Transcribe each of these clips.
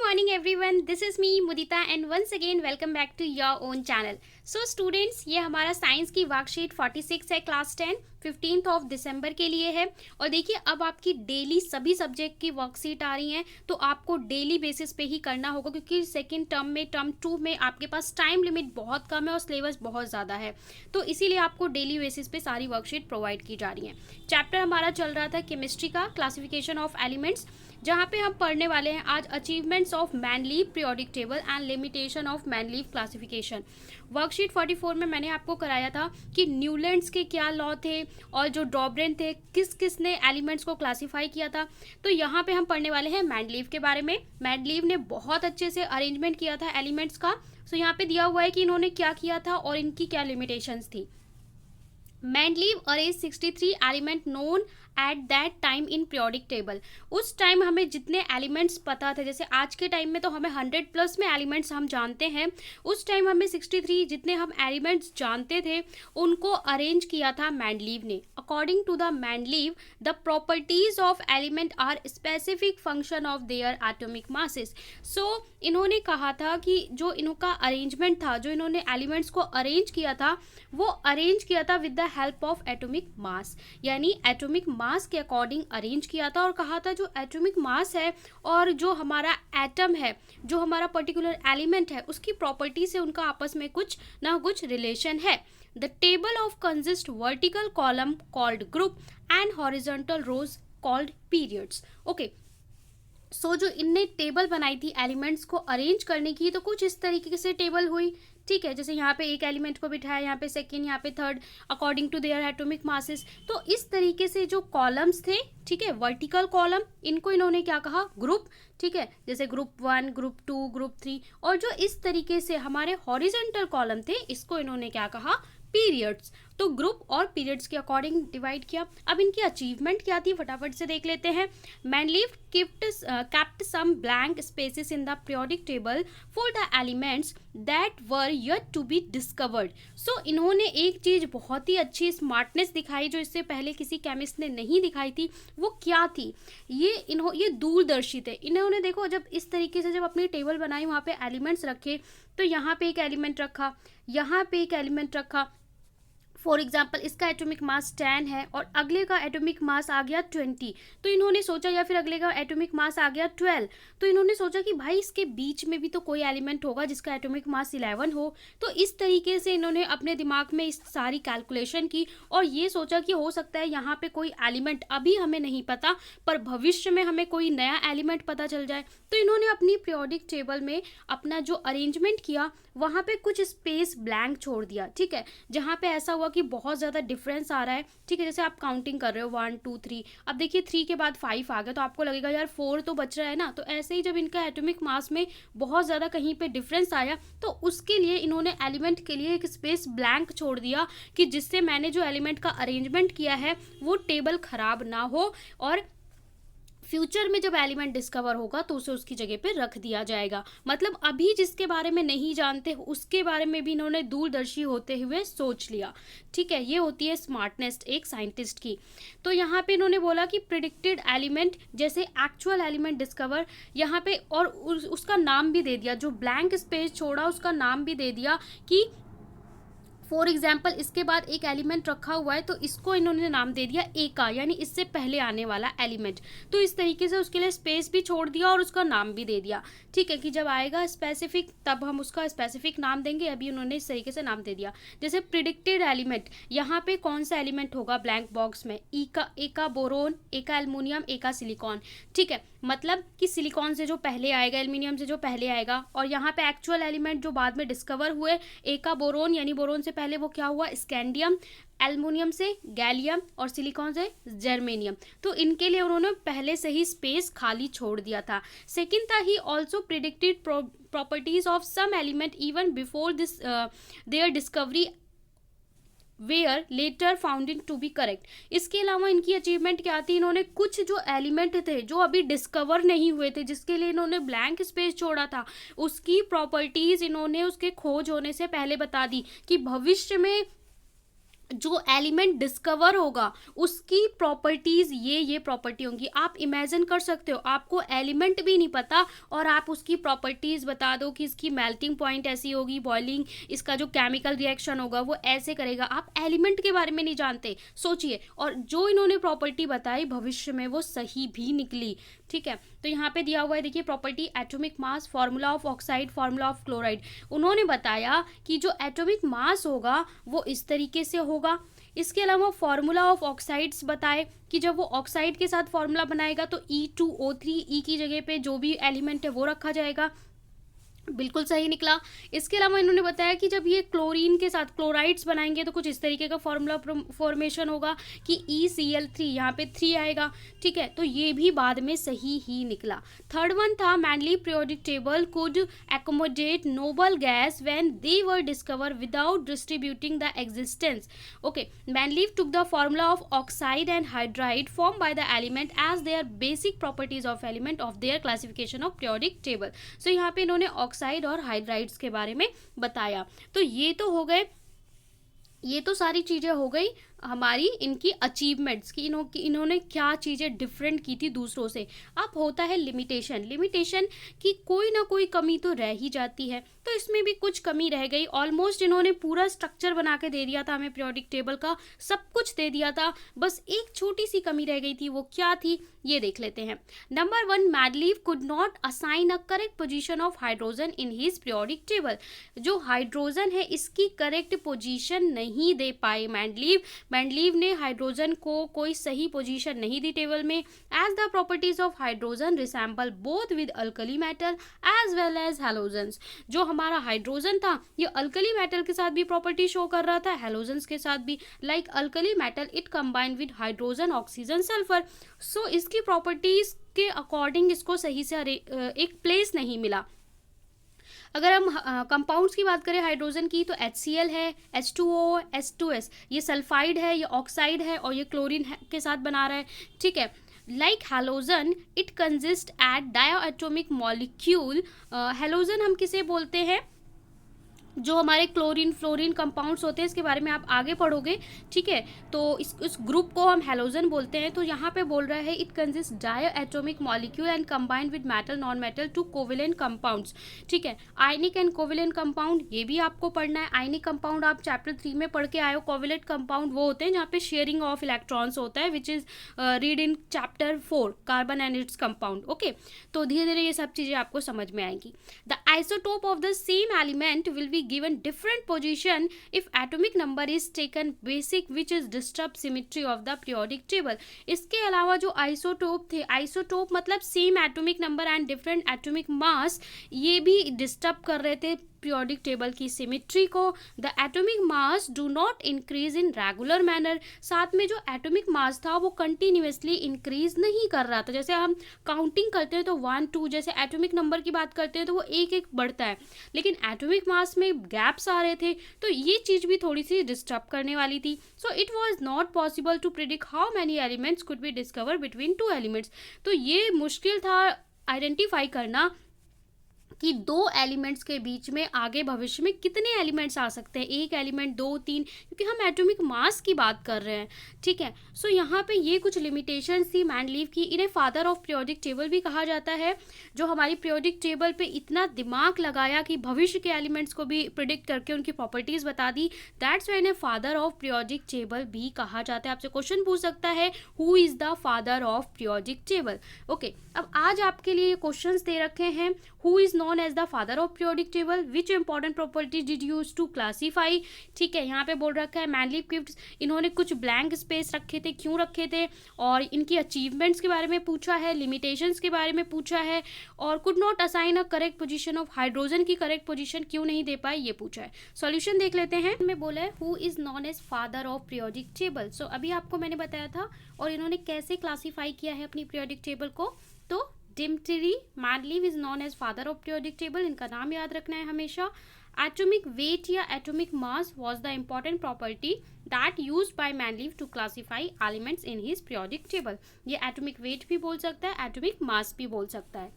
morning everyone, this is me Mudita and once again welcome back to your own channel. So students, ये हमारा science की worksheet 46 है class 10 15 of December के लिए है। और देखिए अब आपकी डेली सभी सब्जेक्ट की वर्कशीट आ रही हैं, तो आपको डेली बेसिस पे ही करना होगा क्योंकि सेकेंड टर्म में टर्म 2 में आपके पास टाइम लिमिट बहुत कम है और सिलेबस बहुत ज़्यादा है, तो इसीलिए आपको डेली बेसिस पे सारी वर्कशीट प्रोवाइड की जा रही हैं। चैप्टर हमारा चल रहा था केमिस्ट्री का, क्लासिफिकेशन ऑफ एलिमेंट्स, जहाँ पे हम पढ़ने वाले हैं आज achievements of Mendeleev periodic table and limitation of Mendeleev classification. Worksheet 44 में मैंने आपको कराया था कि न्यूलैंड्स के क्या लॉ थे और जो डॉबरेन थे किस किस ने एलिमेंट्स को क्लासिफाई किया था। तो यहाँ पे हम पढ़ने वाले हैं मैनलीव के बारे में। मैनलीव ने बहुत अच्छे से अरेंजमेंट किया था एलिमेंट्स का। सो यहाँ पे दिया हुआ है कि इन्होंने क्या किया था और इनकी क्या लिमिटेशंस थी। Mendeleev arrange 63 element known at that time in periodic table. उस टाइम हमें जितने एलिमेंट्स पता थे, जैसे आज के टाइम में तो हमें 100 प्लस में एलिमेंट्स हम जानते हैं, उस टाइम हमें 63 जितने हम एलिमेंट्स जानते थे उनको अरेंज किया था मैनलीव ने। According to the Mendeleev the properties of element are specific function of their atomic masses. So इन्होंने कहा था कि जो इनका अरेंजमेंट था, जो इन्होंने एलिमेंट्स को अरेंज किया था, वो अरेंज किया था with the help of atomic mass, यानी एटॉमिक मास के अकॉर्डिंग अरेंज किया था। और कहा था जो एटॉमिक मास है और जो हमारा एटम है, जो हमारा पर्टिकुलर एलिमेंट है, उसकी प्रॉपर्टी से उनका आपस में कुछ ना कुछ रिलेशन है। The table of consist vertical column called group and horizontal rows called periods. Okay, so जो इनने टेबल बनाई थी एलिमेंट्स को अरेंज करने की, तो कुछ इस तरीके से टेबल हुई, ठीक है। जैसे यहाँ पे एक एलिमेंट को बिठाया, यहाँ पे सेकेंड, यहाँ पे third, according to their atomic masses. तो इस तरीके से जो कॉलम्स थे, ठीक है, वर्टिकल कॉलम, इनको इन्होंने क्या कहा, ग्रुप, ठीक है, जैसे ग्रुप 1, ग्रुप 2, ग्रुप 3। और जो इस तरीके से हमारे हॉरिजॉन्टल कॉलम थे, इसको इन्होंने क्या कहा, पीरियड्स। तो ग्रुप और पीरियड्स के अकॉर्डिंग डिवाइड किया। अब इनकी अचीवमेंट क्या थी फटाफट से देख लेते हैं। मैनलीव kept some blank spaces in the periodic table for the elements that were yet to be discovered. So इन्होंने एक चीज़ बहुत ही अच्छी स्मार्टनेस दिखाई जो इससे पहले किसी केमिस्ट ने नहीं दिखाई थी। वो क्या थी, ये दूरदर्शी थे। इन्होंने देखो जब इस तरीके से जब अपनी टेबल बनाई, वहाँ पे एलिमेंट्स रखे, तो यहाँ पे एक एलिमेंट रखा, यहाँ पे एक एलिमेंट रखा। फॉर एग्जाम्पल इसका एटॉमिक मास 10 है और अगले का एटॉमिक मास आ गया 20, तो इन्होंने सोचा, या फिर अगले का एटॉमिक मास आ गया 12, तो इन्होंने सोचा कि भाई इसके बीच में भी तो कोई एलिमेंट होगा जिसका एटॉमिक मास 11 हो। तो इस तरीके से इन्होंने अपने दिमाग में इस सारी कैलकुलेशन की और ये सोचा कि हो सकता है यहाँ पे कोई एलिमेंट अभी हमें नहीं पता, पर भविष्य में हमें कोई नया एलिमेंट पता चल जाए। तो इन्होंने अपनी पीरियोडिक टेबल में अपना जो अरेंजमेंट किया, वहाँ पे कुछ स्पेस ब्लैंक छोड़ दिया, ठीक है, जहाँ पे ऐसा हुआ कि बहुत ज़्यादा डिफरेंस आ रहा है, ठीक है। जैसे आप काउंटिंग कर रहे हो 1 2 3, अब देखिए 3 के बाद 5 आ गया, तो आपको लगेगा यार 4 तो बच रहा है ना। तो ऐसे ही जब इनका एटॉमिक मास में बहुत ज़्यादा कहीं पे डिफरेंस आया, तो उसके लिए इन्होंने एलिमेंट के लिए एक स्पेस ब्लैंक छोड़ दिया कि जिससे मैंने जो एलिमेंट का अरेंजमेंट किया है वो टेबल ख़राब ना हो और फ्यूचर में जब एलिमेंट डिस्कवर होगा तो उसे उसकी जगह पे रख दिया जाएगा। मतलब अभी जिसके बारे में नहीं जानते उसके बारे में भी इन्होंने दूरदर्शी होते हुए सोच लिया, ठीक है। ये होती है स्मार्टनेस एक साइंटिस्ट की। तो यहाँ पे इन्होंने बोला कि प्रिडिक्टेड एलिमेंट जैसे एक्चुअल एलिमेंट डिस्कवर, यहाँ पे और उसका नाम भी दे दिया, जो ब्लैंक स्पेस छोड़ा उसका नाम भी दे दिया कि फॉर एग्जाम्पल इसके बाद एक एलिमेंट रखा हुआ है, तो इसको इन्होंने नाम दे दिया एका, यानी इससे पहले आने वाला एलिमेंट। तो इस तरीके से उसके लिए स्पेस भी छोड़ दिया और उसका नाम भी दे दिया, ठीक है, कि जब आएगा स्पेसिफिक तब हम उसका स्पेसिफिक नाम देंगे। अभी उन्होंने इस तरीके से नाम दे दिया। जैसे प्रिडिक्टेड एलिमेंट, यहाँ पे कौन सा एलिमेंट होगा ब्लैंक बॉक्स में, एका बोरोन, एका एल्युमिनियम, एका सिलिकॉन, ठीक है। मतलब कि सिलिकॉन से जो पहले आएगा, एल्युमिनियम से जो पहले आएगा। और यहाँ पे एक्चुअल एलिमेंट जो बाद में डिस्कवर हुए, एका बोरोन, यानी बोरोन से पहले वो क्या हुआ, स्कैंडियम, एल्युमिनियम से गैलियम और सिलिकॉन से जर्मेनियम। तो इनके लिए उन्होंने पहले से ही स्पेस खाली छोड़ दिया था। सेकंड था he also predicted properties of some element even before this their discovery were later founded to be correct. इसके अलावा इनकी अचीवमेंट क्या थी, इन्होंने कुछ जो एलिमेंट थे जो अभी डिस्कवर नहीं हुए थे, जिसके लिए इन्होंने ब्लैंक स्पेस छोड़ा था, उसकी प्रॉपर्टीज इन्होंने उसके खोज होने से पहले बता दी कि भविष्य में जो एलिमेंट डिस्कवर होगा उसकी प्रॉपर्टीज ये प्रॉपर्टी होंगी। आप इमेजिन कर सकते हो, आपको एलिमेंट भी नहीं पता और आप उसकी प्रॉपर्टीज बता दो कि इसकी मेल्टिंग पॉइंट ऐसी होगी, बॉइलिंग, इसका जो केमिकल रिएक्शन होगा वो ऐसे करेगा। आप एलिमेंट के बारे में नहीं जानते, सोचिए। और जो इन्होंने प्रॉपर्टी बताई भविष्य में वो सही भी निकली। ठीक है, तो यहाँ पे दिया हुआ है, देखिए property atomic mass, formula of oxide, formula of chloride. उन्होंने बताया कि जो एटॉमिक मास होगा वो इस तरीके से होगा। इसके अलावा फॉर्मूला ऑफ ऑक्साइड्स बताए कि जब वो ऑक्साइड के साथ फॉर्मूला बनाएगा तो E2O3, ई की जगह पे जो भी एलिमेंट है वो रखा जाएगा। बिल्कुल सही निकला। इसके अलावा इन्होंने बताया कि जब ये क्लोरीन के साथ क्लोराइड्स बनाएंगे तो कुछ इस तरीके का फॉर्मूला फॉर्मेशन होगा कि ECl3, यहाँ पे 3 आएगा। ठीक है, तो ये भी बाद में सही ही निकला। थर्ड वन था Mendeleev periodic table could accommodate noble gas when they were discover without distributing the existence. Okay, Mendeleev took the formula of oxide and hydride form by the element as their basic properties of element of their classification of periodic table. So यहाँ पे इन्होंने oxide और hydrides के बारे में बताया। तो ये तो हो गए, ये तो सारी चीजें हो गई हमारी इनकी अचीवमेंट्स की, इन्होंने क्या चीज़ें डिफरेंट की थी दूसरों से। अब होता है लिमिटेशन कि कोई ना कोई कमी तो रह ही जाती है, तो इसमें भी कुछ कमी रह गई। ऑलमोस्ट इन्होंने पूरा स्ट्रक्चर बना के दे दिया था हमें, पीरियोडिक टेबल का सब कुछ दे दिया था, बस एक छोटी सी कमी रह गई थी। वो क्या थी ये देख लेते हैं। Number 1, Mendeleev could not assign a correct position of hydrogen in his periodic table. जो हाइड्रोजन है इसकी करेक्ट पोजीशन नहीं दे पाए मैंडलीव ने हाइड्रोजन को कोई सही पोजीशन नहीं दी टेबल में। As the properties of hydrogen resemble both with alkali metal as well as halogens. जो हमारा हाइड्रोजन था ये अल्कली मेटल के साथ भी प्रॉपर्टी शो कर रहा था, हेलोजेंस के साथ भी। Like alkali metal it combine with hydrogen, oxygen, sulphur. So इसकी प्रॉपर्टीज के अकॉर्डिंग इसको सही से एक प्लेस नहीं मिला। अगर हम कंपाउंड्स की बात करें हाइड्रोजन की तो HCl है, H2O, H2S, ये सल्फाइड है, ये ऑक्साइड है और ये क्लोरीन के साथ बना रहा है। ठीक है, like halogen it consist at diatomic molecule. Halogen हम किसे बोलते हैं, जो हमारे क्लोरीन फ्लोरीन कंपाउंड्स होते हैं, इसके बारे में आप आगे पढ़ोगे। ठीक है, तो इस ग्रुप को हम हेलोजन बोलते हैं। तो यहाँ पे बोल रहा है it consist diatomic molecule and combined with metal non metal to covalent compounds. ठीक है, आयनिक एंड कोवेलेंट कंपाउंड ये भी आपको पढ़ना है। आयनिक कंपाउंड आप चैप्टर 3 में पढ़ के आए हो। कोवेलेंट कंपाउंड वो होते हैं जहाँ पे शेयरिंग ऑफ इलेक्ट्रॉन्स होता है, which is read in chapter 4 carbon and its compound. Okay, तो धीरे धीरे ये सब चीज़ें आपको समझ में आएंगी। The isotope of the same element will be given different position if atomic number is taken basic which is disturb symmetry of the periodic table। इसके अलावा जो आइसोटोप थे, आइसोटोप मतलब same atomic number and different atomic mass, ये भी disturb कर रहे थे पीरियोडिक टेबल की सिमेट्री को। The atomic mass do not increase in regular manner. साथ में जो एटॉमिक मास था वो कंटिन्यूसली इंक्रीज नहीं कर रहा था। जैसे हम काउंटिंग करते हैं तो 1 2, जैसे एटॉमिक नंबर की बात करते हैं तो वो एक एक बढ़ता है, लेकिन एटॉमिक मास में गैप्स आ रहे थे, तो ये चीज़ भी थोड़ी सी डिस्टर्ब करने वाली थी। So it was not possible to predict how many elements could be discover between 2 elements. तो ये मुश्किल था आइडेंटिफाई करना कि 2 एलिमेंट्स के बीच में आगे भविष्य में कितने एलिमेंट्स आ सकते हैं, 1 एलिमेंट, 2 3, क्योंकि हम एटॉमिक मास की बात कर रहे हैं। ठीक है, सो यहाँ पे ये कुछ लिमिटेशंस थी मैंडलीव की। इन्हें फादर ऑफ पीरियोडिक टेबल भी कहा जाता है, जो हमारी पीरियोडिक टेबल पे इतना दिमाग लगाया कि भविष्य के एलिमेंट्स को भी प्रिडिक्ट करके उनकी प्रॉपर्टीज बता दी। दैट्स व्हाई इन्हें फादर ऑफ पीरियोडिक टेबल भी कहा जाता है। आपसे क्वेश्चन पूछ सकता है who is the father of periodic table. Okay, अब आज आपके लिए क्वेश्चंस दे रखे हैं, who is known as the father of periodic table, which important properties did use to classify। ठीक है, यहाँ पे बोल रखा है मैनलीव गिफ्ट्स, इन्होंने कुछ ब्लैंक स्पेस रखे थे, क्यों रखे थे, और इनकी अचीवमेंट्स के बारे में पूछा है, लिमिटेशंस के बारे में पूछा है, और could not assign a correct position of hydrogen की करेक्ट पोजीशन क्यों नहीं दे पाए ये पूछा है। सॉल्यूशन देख लेते हैं। मैं बोला है who is known as father of periodic table. So अभी आपको मैंने बताया था और इन्होंने कैसे क्लासीफाई किया है अपनी पीरियोडिक टेबल को। तो Dmitri Mendeleev is known as father of periodic table, इनका नाम याद रखना है हमेशा। एटॉमिक वेट या atomic mass was the important property that used by Mendeleev to classify elements in his periodic table. ये एटॉमिक वेट भी बोल सकता है, एटॉमिक मास भी बोल सकता है।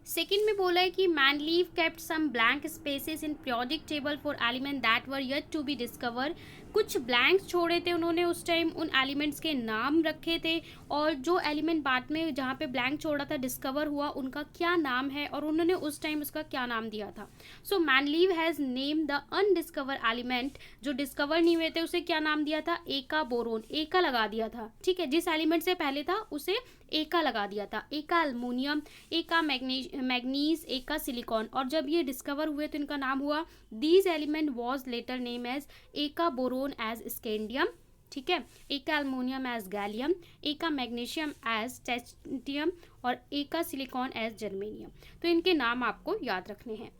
सेकेंड में बोला है कि Mendeleev kept some blank spaces in periodic table for element that were yet to be discover. कुछ ब्लैंक्स छोड़े थे उन्होंने उस टाइम, उन एलिमेंट्स के नाम रखे थे, और जो एलिमेंट बाद में जहाँ पे ब्लैंक छोड़ा था डिस्कवर हुआ उनका क्या नाम है और उन्होंने उस टाइम उसका क्या नाम दिया था। सो मैनलीव हैज़ नेम द अनडिस्कवर एलिमेंट, जो डिस्कवर नहीं हुए थे उसे क्या नाम दिया था, एका बोरोन, एका लगा दिया था, ठीक है। जिस एलिमेंट से पहले था उसे एका लगा दिया था, एका अल्मोनियम, एका मैग्नीज, एका सिलिकॉन, और जब ये डिस्कवर हुए तो इनका नाम हुआ, these element was later name as eka boron as scandium, ठीक है, eka aluminium as gallium, eka magnesium as technetium और एका सिलिकॉन एज जर्मेनियम। तो इनके नाम आपको याद रखने हैं।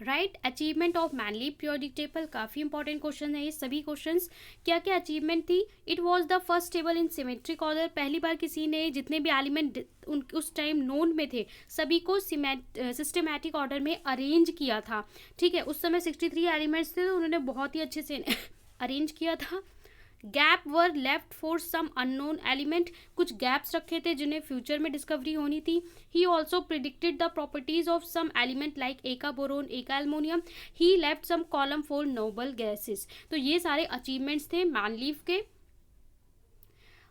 Right, achievement of Mendeleev periodic table, काफ़ी इंपॉर्टेंट क्वेश्चन है ये सभी क्वेश्चंस। क्या क्या अचीवमेंट थी, it was the first table in symmetric order, पहली बार किसी ने जितने भी एलिमेंट उस टाइम नोन में थे सभी को सिस्टमैटिक ऑर्डर में अरेंज किया था, ठीक है। उस समय 63 एलिमेंट्स थे तो उन्होंने बहुत ही अच्छे से अरेंज किया था। Gap were left for some unknown element, कुछ गैप्स रखे थे जिन्हें फ्यूचर में डिस्कवरी होनी थी। He also predicted the properties of some element like eka boron, eka aluminium. He left some column for noble gases. तो ये सारे अचीवमेंट्स थे मैनलीव के।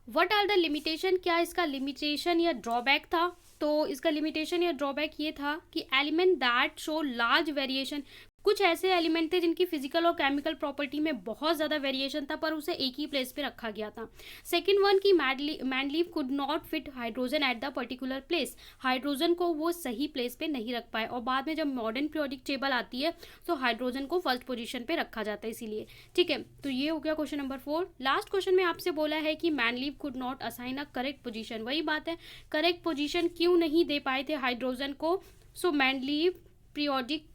वट आर द लिमिटेशन, क्या इसका लिमिटेशन या ड्रॉबैक था, तो इसका लिमिटेशन या ड्रॉबैक ये था कि element that show large variation, कुछ ऐसे एलिमेंट थे जिनकी फिजिकल और केमिकल प्रॉपर्टी में बहुत ज़्यादा वेरिएशन था पर उसे एक ही प्लेस पे रखा गया था। सेकंड वन की Mendeleev could not fit hydrogen at the particular place, hydrogen को वो सही प्लेस पे नहीं रख पाए, और बाद में जब मॉडर्न पीरियोडिक टेबल आती है तो हाइड्रोजन को फर्स्ट पोजीशन पे रखा जाता है इसीलिए, ठीक है। तो ये हो गया क्वेश्चन नंबर 4। लास्ट क्वेश्चन में आपसे बोला है कि Mendeleev could not assign a correct position, वही बात है, करेक्ट पोजिशन क्यों नहीं दे पाए थे हाइड्रोजन को। सो मैनलीव periodic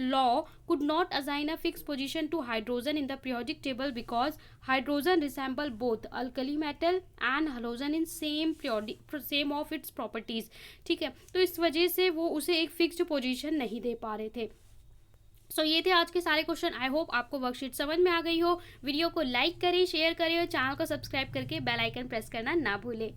law could not assign a fixed position to hydrogen in the periodic table because hydrogen resemble both alkali metal and halogen in same of its properties, ठीक है। तो इस वजह से वो उसे एक फिक्स्ड पोजीशन नहीं दे पा रहे थे। सो ये थे आज के सारे क्वेश्चन। आई होप आपको वर्कशीट समझ में आ गई हो। वीडियो को लाइक करें, शेयर करें और चैनल को सब्सक्राइब करके बेल आइकन प्रेस करना ना भूलें।